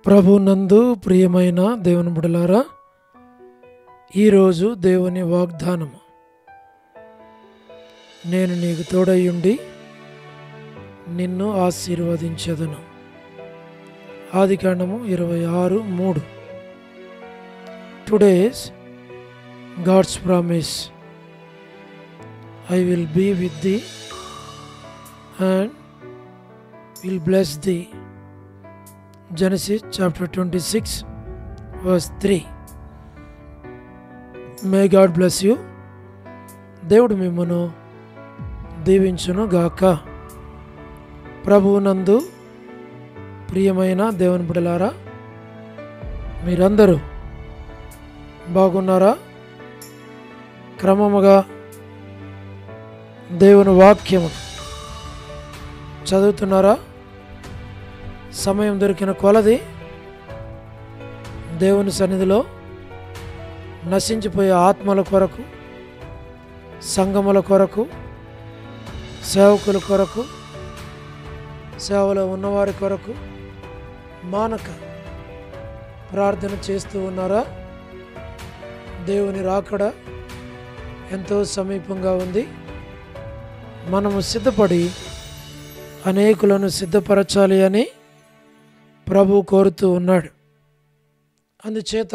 ప్రభునందు ప్రియమైన దేవుని బిడ్డలారా, ఈరోజు దేవుని వాగ్దానము, నేను నీకు తోడయ్యుండి నిన్ను ఆశీర్వదించెదను. ఆదికాండము 26:3. Today's God's promise, I will be with thee and will bless thee. Genesis chapter 26 verse 3. May God bless you. దేవుడు మిమ్మను దీవించును గాక. ప్రభువునందు ప్రియమైన దేవుని బిడ్డలారా, మీరందరూ బాగున్నారా? క్రమముగా దేవుని వాక్యము చదువుతున్నారా? సమయం దొరికిన కొలది దేవుని సన్నిధిలో నశించిపోయే ఆత్మల కొరకు, సంఘముల కొరకు, సేవకుల కొరకు, సేవలో ఉన్నవారి కొరకు మానక ప్రార్థన చేస్తూ ఉన్నారా? దేవుని రాకడ ఎంతో సమీపంగా ఉంది. మనము సిద్ధపడి అనేకులను సిద్ధపరచాలి అని ప్రభు కోరుతూ ఉన్నాడు. అందుచేత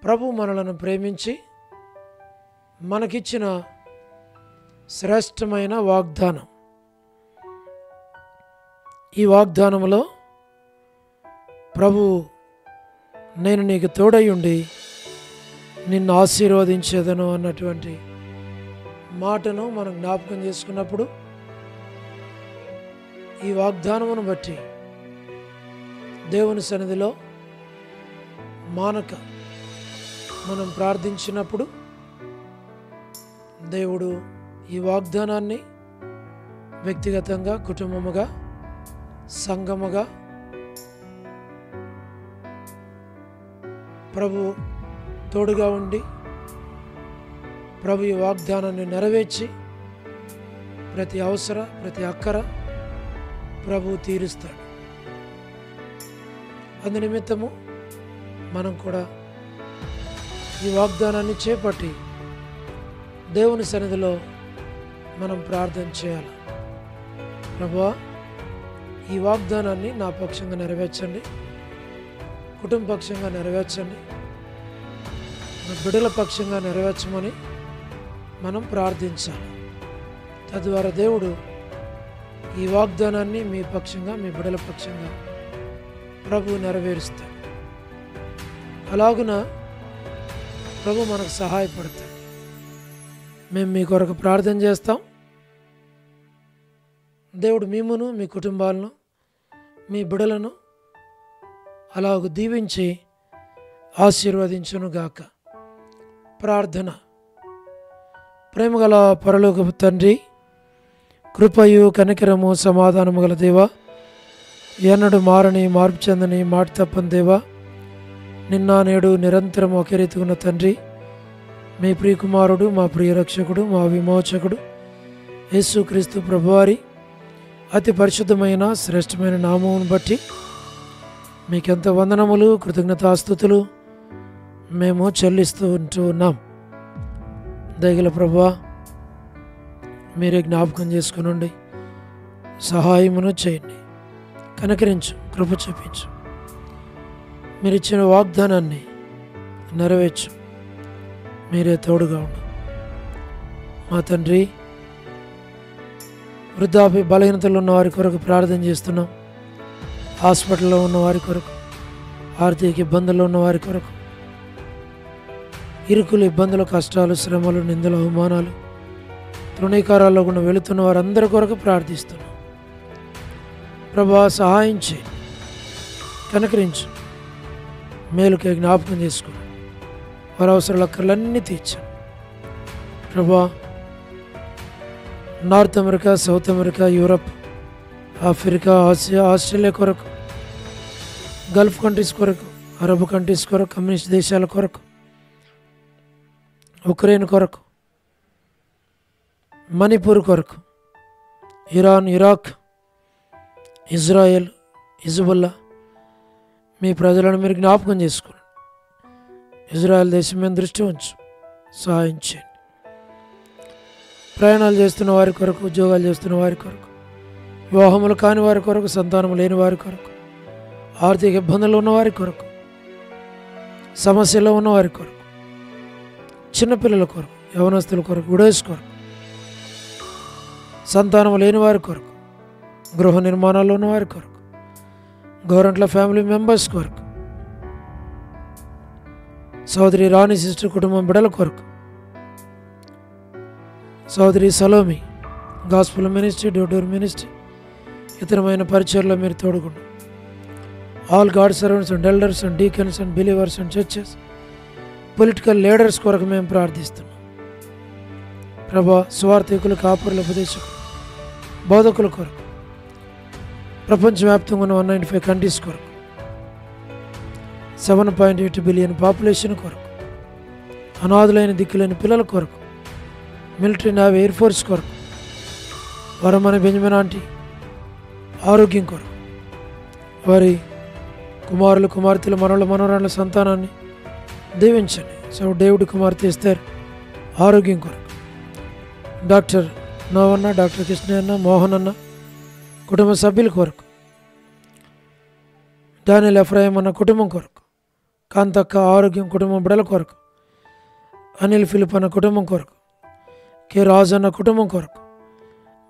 ప్రభు మనలను ప్రేమించి మనకిచ్చిన శ్రేష్టమైన వాగ్దానం, ఈ వాగ్దానంలో ప్రభు నేను నీకు తోడయ్యుండి నిన్ను ఆశీర్వదించేదను అన్నటువంటి మాటను మనం జ్ఞాపకం చేసుకున్నప్పుడు, ఈ వాగ్దానమును బట్టి దేవుని సన్నిధిలో మానక మనం ప్రార్థించినప్పుడు దేవుడు ఈ వాగ్దానాన్ని వ్యక్తిగతంగా, కుటుంబముగా, సంఘముగా ప్రభు తోడుగా ఉండి ప్రభు ఈ వాగ్దానాన్ని నెరవేర్చి ప్రతి అవసర, ప్రతి అక్కర ప్రభు తీరుస్తాడు. అందు నిమిత్తము మనం కూడా ఈ వాగ్దానాన్ని చేపట్టి దేవుని సన్నిధిలో మనం ప్రార్థన చేయాలి. ప్రభువా, ఈ వాగ్దానాన్ని నా పక్షంగా నెరవేర్చండి, కుటుంబ పక్షంగా నెరవేర్చండి, నా బిడ్డల పక్షంగా నెరవేర్చమని మనం ప్రార్థించాలి. తద్వారా దేవుడు ఈ వాగ్దానాన్ని మీ పక్షంగా, మీ బిడ్డల పక్షంగా ప్రభు నెరవేరుస్తాడు. అలాగున ప్రభు మనకు సహాయపడతాడు. మేము మీ కొరకు ప్రార్థన చేస్తాం. దేవుడు మిమ్మును, మీ కుటుంబాలను, మీ బిడ్డలను అలాగ దీవించి ఆశీర్వదించును గాక. ప్రార్థన. ప్రేమగల పరలోకపు తండ్రి, కృపయు కనికరము సమాధానము గల దేవా, ఎన్నడు మారని, మార్పు చెందని, మాట తప్పని దేవా, నిన్న నేడు నిరంతరం ఒకే రీతిగా తండ్రి, మీ ప్రియకుమారుడు, మా ప్రియ రక్షకుడు, మా విమోచకుడు యేసుక్రీస్తు ప్రభువారి అతి పరిశుద్ధమైన శ్రేష్టమైన నామమును బట్టి మీకెంత వందనములు, కృతజ్ఞతాస్తుతులు మేము చెల్లిస్తూ ఉన్నాం. దయగల ప్రభువా, మీరే జ్ఞాపకం చేసుకునండి, సహాయమును చేయండి, కనికరించు, కృప చూపించు. మీరు ఇచ్చిన వాగ్దానాన్ని నెరవేర్చు. మీరే తోడుగా ఉండు మా తండ్రి. వృద్ధాప్య బలహీనతలు ఉన్న వారి కొరకు ప్రార్థన చేస్తున్నాం. హాస్పిటల్లో ఉన్న వారి కొరకు, ఆర్థిక ఇబ్బందుల్లో ఉన్న వారి కొరకు, ఇరుకులు, ఇబ్బందులు, కష్టాలు, శ్రమలు, నిందలు, అవమానాలు, తృణీకారాల్లో కూడా వెళుతున్న వారందరి కొరకు ప్రార్థిస్తున్నాం. ప్రభా, సహాయం చేయి, కనికరించు, మేలుకే జ్ఞాపకం చేసుకుని వారి అవసరాల అక్కర్లన్నీ తీర్చాను. ప్రభా, north America, south America, Europe, Africa, Asia, Australia కొరకు, గల్ఫ్ కంట్రీస్ కొరకు, అరబ్ కంట్రీస్ కొరకు, కమ్యూనిస్ట్ దేశాల కొరకు, ఉక్రెయిన్ కొరకు, మణిపూర్ కొరకు, ఇరాన్, ఇరాక్, ఇజ్రాయెల్, హిజ్బుల్లా, మీ ప్రజలను మీరు జ్ఞాపకం చేసుకోండి. ఇజ్రాయెల్ దేశం మీద దృష్టి ఉంచు, సహాయం చేయండి. ప్రయాణాలు చేస్తున్న వారి కొరకు, ఉద్యోగాలు చేస్తున్న వారి కొరకు, వివాహములు కాని వారి కొరకు, సంతానం లేని వారి కొరకు, ఆర్థిక ఇబ్బందులు ఉన్నవారి కొరకు, సమస్యలో ఉన్నవారి కొరకు, చిన్నపిల్లల కొరకు, యవనస్తుల కొరకు, విడోస్ కొరకు, సంతానం లేని వారి కొరకు, గృహ నిర్మాణాల్లో ఉన్నవారి కొరకు, గవర్నమెంట్ల ఫ్యామిలీ మెంబర్స్ కొరకు, సోదరి రాణి సిస్టర్ కుటుంబం బిడల కొరకు, సోదరి Salomi gospel ministry, door ministry, ఇతరమైన పరిచయాల్లో మీరు తోడుకుండు. All god servants and elders and deacons and believers and churches, political leaders కొరకు మేము ప్రార్థిస్తున్నాం. ప్రభా, స్వార్థికులు, కాపురుల, ఉపదేశకులు, బోధకుల కొరకు, ప్రపంచవ్యాప్తంగా ఉన్న 195 కంట్రీస్ కొరకు, 7.8 బిలియన్ పాపులేషన్ కొరకు, అనాథులైన దిక్కులేని పిల్లల కొరకు, మిలిటరీ, నేవీ, ఎయిర్ ఫోర్స్ కొరకు, వరమని బెంజమిన్ ఆంటీ ఆరోగ్యం కొరకు, వారి కుమారులు, కుమార్తెలు, మనవల, మనవరాళ్ళ సంతానాన్ని దీవించండి. సో డేవిడ్ కుమార్తె ఇస్తారు ఆరోగ్యం కొరకు, డాక్టర్ నవన్న, డాక్టర్ కృష్ణయ్య, మోహన్ అన్న కుటుంబ సభ్యుల కొరకు, డానియల్ ఎఫ్రాయిం అన్న కుటుంబం కొరకు, కాంతక్క ఆరోగ్యం కుటుంబం బిడల కొరకు, అనిల్ ఫిలిప్ అన్న కుటుంబం కొరకు, కె రాజు అన్న కుటుంబం కొరకు,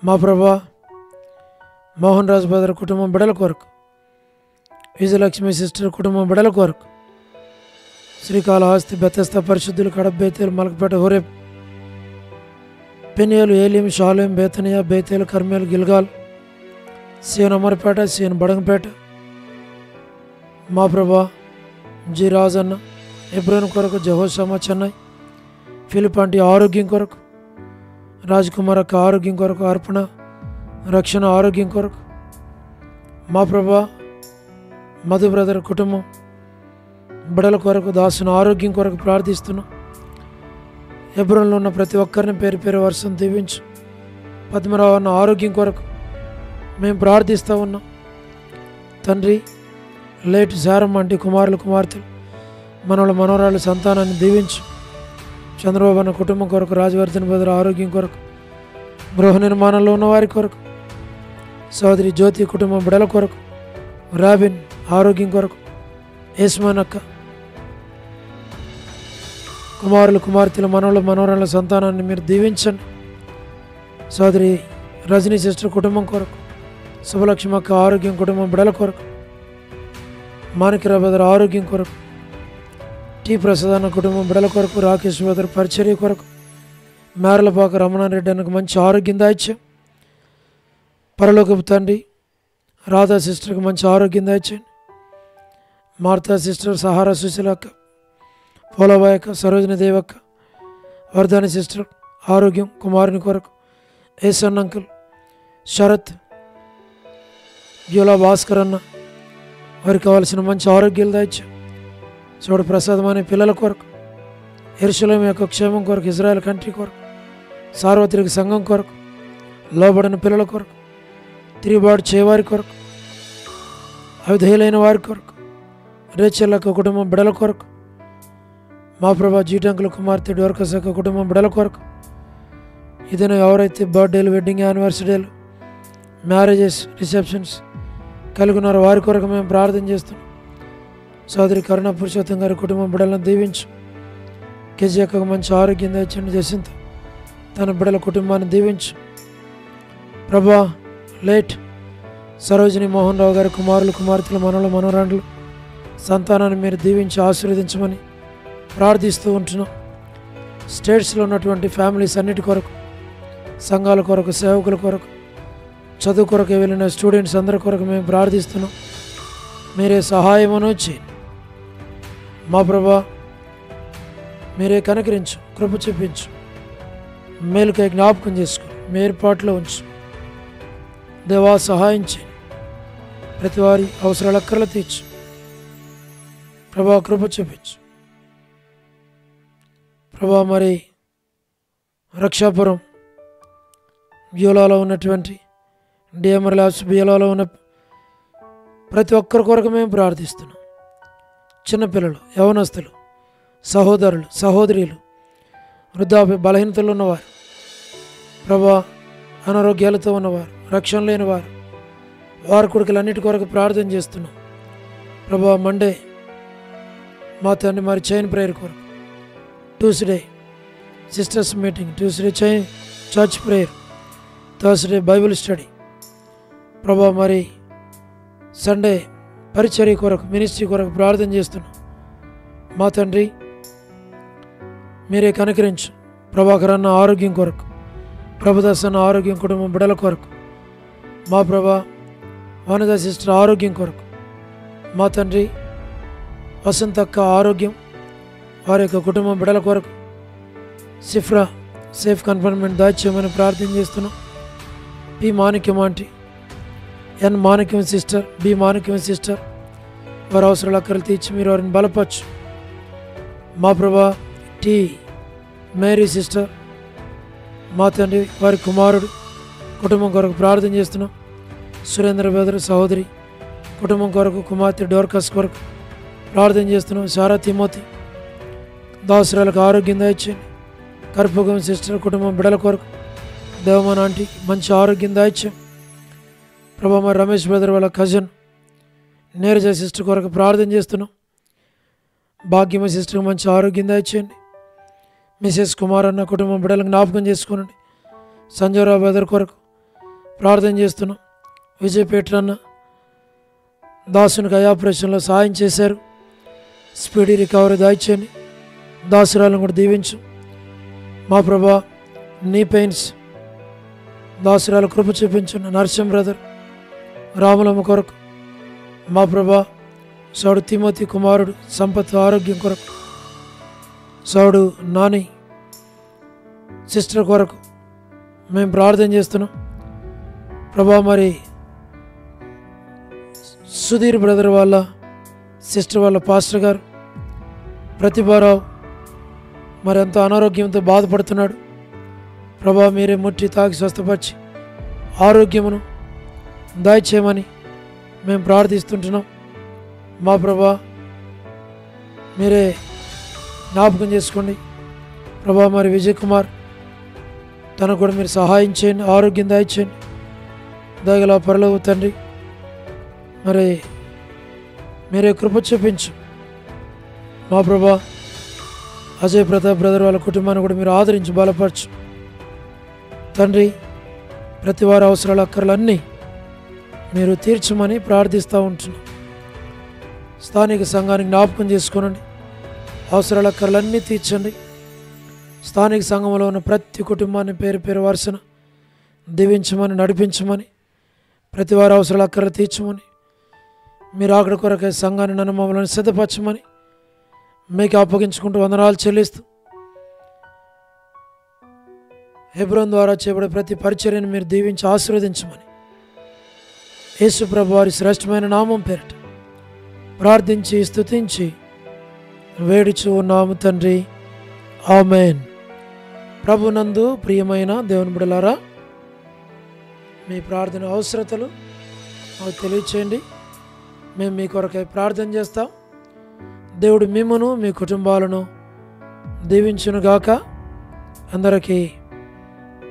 మా ప్రభా మోహన్ రాజ్ బదర్ కుటుంబం బిడల కొరకు, విజయలక్ష్మి సిస్టర్ కుటుంబం బిడల కొరకు, శ్రీకాళహస్తి, బెతస్తా పరిశుద్ధులు, Kadapa, Bethel, Malakpet, Horeb, Peniel, Elim, Shalem, Bethany, Bethel, Carmel, Gilgal, CN Amarpet, CN Badangpet, మా ప్రభా జి రాజన్న ఎబ్రోన్ కొరకు, జహోషమా చెన్నై, ఫిలిప్ ఆంటీ ఆరోగ్యం కొరకు, రాజ్ కుమార్ అక్క ఆరోగ్యం కొరకు, అర్పణ రక్షణ ఆరోగ్యం కొరకు, మా ప్రభా మధు బ్రదర్ కుటుంబం బిడల కొరకు, దాసును ఆరోగ్యం కొరకు ప్రార్థిస్తున్నాం. ఎబ్రోన్లో ఉన్న ప్రతి ఒక్కరిని పేరు పేరు వర్షం దీవించు. పద్మరావు అన్న ఆరోగ్యం కొరకు మేము ప్రార్థిస్తూ ఉన్నాం. తండ్రి, లేట్ శారమ్మ అంటే కుమారులు, కుమార్తెలు, మనవల, మనవరాళ్ళు సంతానాన్ని దీవించు. చంద్రబాబు అన్న కుటుంబం కొరకు, రాజవర్ధన్ బదులు ఆరోగ్యం కొరకు, గృహ నిర్మాణంలో ఉన్నవారి కొరకు, సోదరి జ్యోతి కుటుంబం బిడల కొరకు, రాబిన్ ఆరోగ్యం కొరకు, యస్మాన్ అక్క కుమారులు, కుమార్తెలు, మనవల, మనవరాళ్ళ సంతానాన్ని మీరు దీవించండి. సోదరి రజనీ సిస్టర్ కుటుంబం కొరకు, శుభలక్ష్మి అక్క ఆరోగ్యం కుటుంబం బిడల కొరకు, మాణిక్యరావు బదర్ ఆరోగ్యం కొరకు, టి ప్రసాద్ అన్న కుటుంబం బిడల కొరకు, రాకేష్ బదర్ పరిచర్య కొరకు, మేరలపాక రమణారెడ్డి అన్నకు మంచి ఆరోగ్యం దాయిచ్చాం. పరలోకపు తండ్రి, రాధా సిస్టర్కి మంచి ఆరోగ్యం దాయిచ్చండి. మార్తా సిస్టర్, సహారా సుశీల అక్క, పోలబాయ్ అక్క, సరోజిని దేవక్క, వర్ధాని సిస్టర్ ఆరోగ్యం కుమారుని కొరకు, ఏసన్ అంకుల్, శరత్, జ్యోలా భాస్కర్ అన్న వారికి కావాల్సిన మంచి ఆరోగ్యాలు దాయిచ్చాం. చూడు ప్రసాదం అనే పిల్లల కొరకు, యెరూషలేము యొక్క క్షేమం కొరకు, ఇజ్రాయెల్ కంట్రీ కొరకు, సార్వత్రిక సంఘం కొరకు, లోబడిన పిల్లల కొరకు, తిరుగుబాటు చేయవారి కొరకు, అవిధేయులైన వారి కొరకు, రేచెల్ యొక్క కుటుంబం బిడల కొరకు, మా ప్రభా జీటంకుల కుమార్తె డోర్కస్ యొక్క కుటుంబం బిడల కొరకు, ఇదైనా ఎవరైతే బర్త్డేలు, వెడ్డింగ్ యానివర్సరీలు, మ్యారేజెస్, రిసెప్షన్స్ కలిగి ఉన్నారో వారి కొరకు మేము ప్రార్థన చేస్తున్నాం. సోదరి కరుణ పురుషోత్తం గారి కుటుంబం బిడలను దీవించు. కేజీ యొక్క మంచి ఆరోగ్యం తెచ్చండి. జసింత తన బిడల కుటుంబాన్ని దీవించు. ప్రభా లేట్ సరోజిని మోహన్ రావు గారి కుమారులు, కుమార్తెలు, మనవలు, మనవరాండ్లు సంతానాన్ని మీరు దీవించి ఆశీర్వదించమని ప్రార్థిస్తూ ఉంటున్నాం. స్టేట్స్లో ఉన్నటువంటి ఫ్యామిలీస్ అన్నిటి కొరకు, సంఘాల కొరకు, సేవకుల కొరకు, చదువు కొరకు వెళ్ళిన స్టూడెంట్స్ అందరి కొరకు మేము ప్రార్థిస్తున్నాం. మీరే సహాయమును చేయండి. మా ప్రభా మీరే కనికరించు, కృప చూపించు, మేలుకై జ్ఞాపకం చేసుకో, మీ ఏర్పాట్లో ఉంచు. దేవా సహాయం చేయండి. ప్రతి వారి అవసరాల అక్కర్లు తీర్చు. ప్రభా కృప చూపించు. ప్రభా మరి రక్షాపురం బ్యూలాలో ఉన్నటువంటి డిఎంఆర్ ల్యాబ్స్ బ్యూలాలో ఉన్న ప్రతి ఒక్కరి కొరకు మేము ప్రార్థిస్తున్నాం. చిన్నపిల్లలు, యవనస్తులు, సహోదరులు, సహోదరీలు, వృద్ధాప్య బలహీనతలు ఉన్నవారు, ప్రభా అనారోగ్యాలతో ఉన్నవారు, రక్షణ లేనివారు, వారి కొడుకులన్నిటి కొరకు ప్రార్థన చేస్తున్నాం ప్రభా. మండే మా తండ్రి మరి చైన్ ప్రేయర్ కొరకు, Tuesday sisters meeting, Tuesday church prayer, Thursday Bible study ప్రభా. మరి సండే పరిచర్య కొరకు, మినిస్ట్రీ కొరకు ప్రార్థన చేస్తున్నాం మా తండ్రి. మీరే కనికరించు. ప్రభాకర్ అన్న ఆరోగ్యం కొరకు, ప్రభుదాస్ అన్న ఆరోగ్యం, కుటుంబం బిడల కొరకు మా ప్రభా. వనద సిస్టర్ ఆరోగ్యం కొరకు మా తండ్రి. వసంతక్క ఆరోగ్యం, వారి యొక్క కుటుంబం బిడల కొరకు సిఫ్రా సేఫ్ కన్ఫర్మెంట్ దాచేయమని ప్రార్థన చేస్తున్నాం. పి మాణిక్యం ఆంటీ, ఎన్ మాణిక్యం సిస్టర్, బి మాణిక్యం సిస్టర్, వారి అవసరాలు అక్కలు తీర్చి మీరు వారిని బలపరచు మా ప్రభా. టి మేరీ సిస్టర్ మా తండ్రి, వారి కుమారుడు కుటుంబం కొరకు ప్రార్థన చేస్తున్నాం. సురేంద్ర బెదర్ సహోదరి కుటుంబం కొరకు, కుమార్తె డోర్కస్ కొరకు ప్రార్థన చేస్తున్నాం. సారా తిమోతి దాసురాలకు ఆరోగ్యం దయచేయండి. కర్పూగం సిస్టర్ కుటుంబం బిడల కొరకు, దేవమాన్ ఆంటీకి మంచి ఆరోగ్యం దాయిచ్చాం ప్రభా. మరి రమేష్ బ్రదర్ వాళ్ళ కజిన్ నీరజ సిస్టర్ కొరకు ప్రార్థన చేస్తున్నాం. భాగ్యమ సిస్టర్కి మంచి ఆరోగ్యం దాయిచ్చేయండి. మిసెస్ కుమార్ అన్న కుటుంబం బిడ్డలకు జ్ఞాపకం చేసుకోనండి. సంజయరావు బ్రదర్ కొరకు ప్రార్థన చేస్తున్నాం. విజయ్ పీటర్ అన్న దాసునికి ఆపరేషన్లో సహాయం చేశారు. Speedy recovery దాయిచ్చేయండి. దాసురాలను కూడా దీవించు మా ప్రభా. నీ పెయిన్స్ దాసురాల కృప చూపించండి. నరసింహ బ్రదర్ రాములమ్మ కొరకు మా ప్రభా. సౌడు తిమోతి కుమారుడు సంపత్ ఆరోగ్యం కొరకు, సౌడు నాని సిస్టర్ కొరకు మేము ప్రార్థన చేస్తున్నాం ప్రభా. మరి సుధీర్ బ్రదర్ వాళ్ళ సిస్టర్ వాళ్ళ పాస్టర్ గారు ప్రతిభారావు మరి ఎంతో అనారోగ్యంతో బాధపడుతున్నాడు ప్రభా. మీరే ముట్టి తాకి స్వస్థపరిచి ఆరోగ్యమును దయచేయమని మేము ప్రార్థిస్తుంటున్నాం మా ప్రభా. మీరే జ్ఞాపకం చేసుకోండి ప్రభా. మరి విజయ్ కుమార్ తనకు కూడా మీరు సహాయం చేయండి, ఆరోగ్యం దయచేయండి. దయగల పరలోక తండ్రి, మరి మీరే కృప చూపించు మా ప్రభా. అజయ్ ప్రతాప్ బ్రదర్ వాళ్ళ కుటుంబాన్ని కూడా మీరు ఆదరించి బలపరచు తండ్రి. ప్రతి వారి అవసరాల అక్కర్లన్నీ మీరు తీర్చమని ప్రార్థిస్తూ ఉంటున్నాం. స్థానిక సంఘాన్ని జ్ఞాపకం చేసుకోనండి, అవసరాల అక్కర్లన్నీ తీర్చండి. స్థానిక సంఘంలో ఉన్న ప్రతి కుటుంబాన్ని పేరు పేరు వరుసన దీవించమని, నడిపించమని, ప్రతి వారి అవసరాల అక్కర్లు తీర్చమని, మీరు అక్కడ కొరకే సంఘాన్ని నన్ను మమ్మల్ని సిద్ధపరచమని మీకు అప్పగించుకుంటూ వందనాలు చెల్లిస్తూ, హెబ్రోన్ ద్వారా చేయబడే ప్రతి పరిచర్యను మీరు దీవించి ఆశీర్వదించమని యేసు ప్రభు వారి శ్రేష్టమైన నామం పేరిట ప్రార్థించి స్తుతించి వేడుచు ఉన్నాము తండ్రి. ఆమేన్. ప్రభునందు ప్రియమైన దేవుని బిడ్డలారా, మీ ప్రార్థన అవసరతలు మాకు తెలియచేయండి. మేము మీ కొరకై ప్రార్థన చేస్తాం. దేవుడు మిమ్మును మీ కుటుంబాలను దీవించునుగాక. అందరికీ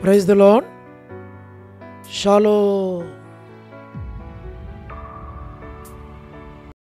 ప్రైజ్ ది లార్డ్. షాలోమ్.